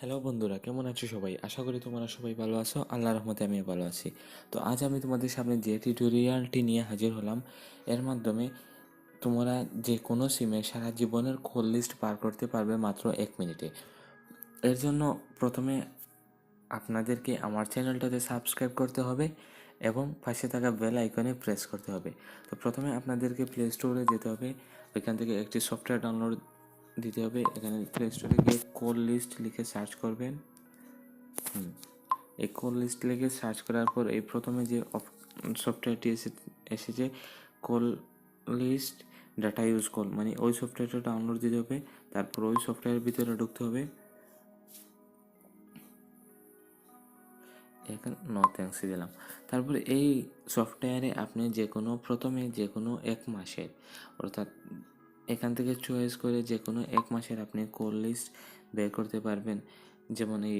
Hello বন্ধুরা, কেমন আছো সবাই? আশা করি তোমরা সবাই ভালো আছো। আল্লাহর রহমতে আমিও ভালো আছি। তো আজ আমি তোমাদের সামনে যে টিউটোরিয়ালটি নিয়ে হাজির হলাম, এর মাধ্যমে তোমরা যে কোনো সিমে সারা জীবনের কল লিস্ট পার করতে পারবে মাত্র 1 মিনিটে। এর জন্য প্রথমে আপনাদেরকে আমার চ্যানেলটাতে সাবস্ক্রাইব করতে হবে এবং পাশে থাকা বেল আইকনে প্রেস করতে হবে। তো প্রথমে আপনাদেরকে প্লে স্টোরে যেতে হবে, ওইখান থেকে একটি সফটওয়্যার ডাউনলোড দিতে হবে। এখানে প্লে স্টোরে গিয়ে কল লিস্ট লিখে সার্চ করবেন। এই কল লিস্ট লিখে সার্চ করার পর এই প্রথমে যে সফটওয়্যারটি এসেছে call list data use call, মানে ওই সফটওয়্যারটা ডাউনলোড দিতে হবে। তারপর ওই সফটওয়্যারের ভিতরে ঢুকতে হবে। এখানে নো থ্যাঙ্কস দিলাম। তারপরে এই সফটওয়্যারে আপনি প্রথমে যে কোনো 1 মাসের, অর্থাৎ এখান থেকে চয়েস করে যে কোনো 1 মাসের আপনি কল লিস্ট বের করতে পারবেন। যেমন এই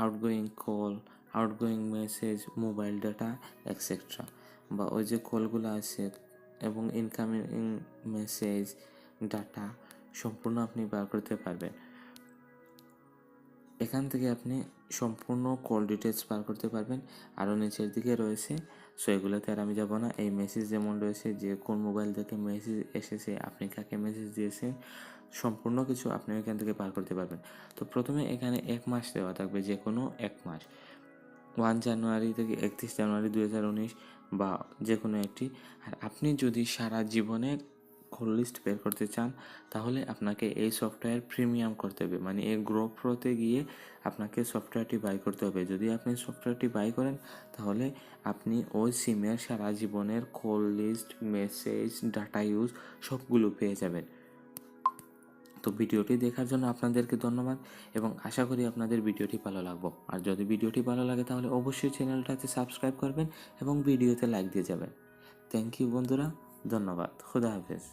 outgoing call, outgoing message, mobile data etcetera, বা ওই যে কলগুলো আছে এবং ইনকামিং মেসেজ ডাটা সম্পূর্ণ আপনি বার করতে পারবেন। এখান থেকে আপনি সম্পূর্ণ কল ডিটেলস বার করতে পারবেন। আরও নিচের দিকে রয়েছে, সো এগুলোতে আর আমি যাব না। এই মেসেজ যেমন রয়েছে, যে কোন মোবাইল থেকে মেসেজ এসেছে, আপনি কাকে মেসেজ দিয়েছেন, সম্পূর্ণ কিছু আপনি এখান থেকে বার করতে পারবেন। তো প্রথমে এখানে 1 মাস দেওয়া থাকবে, যে কোনো 1 মাস, 1 জানুয়ারি থেকে 31 জানুয়ারি 2019, বা যে কোনো একটি। আর আপনি যদি সারা জীবনে কল লিস্ট বের করতে চান, তাহলে আপনাকে এই সফটওয়্যার প্রিমিয়াম করতে হবে, মানে এই গ্রো প্রোতে গিয়ে আপনাকে সফটওয়্যারটি বাই করতে হবে। যদি আপনি সফটওয়্যারটি বাই করেন, তাহলে আপনি ওই সিমের সারা জীবনের call list, message, data use সবগুলো পেয়ে যাবেন। তো ভিডিওটি দেখার জন্য আপনাদেরকে ধন্যবাদ এবং আশা করি আপনাদের ভিডিওটি ভালো লাগবে। আর যদি ভিডিওটি ভালো লাগে তাহলে অবশ্যই চ্যানেলটাতে সাবস্ক্রাইব করবেন এবং ভিডিওতে লাইক দিয়ে যাবেন। থ্যাংক ইউ বন্ধুরা, ধন্যবাদ, খুদা হাফেজ।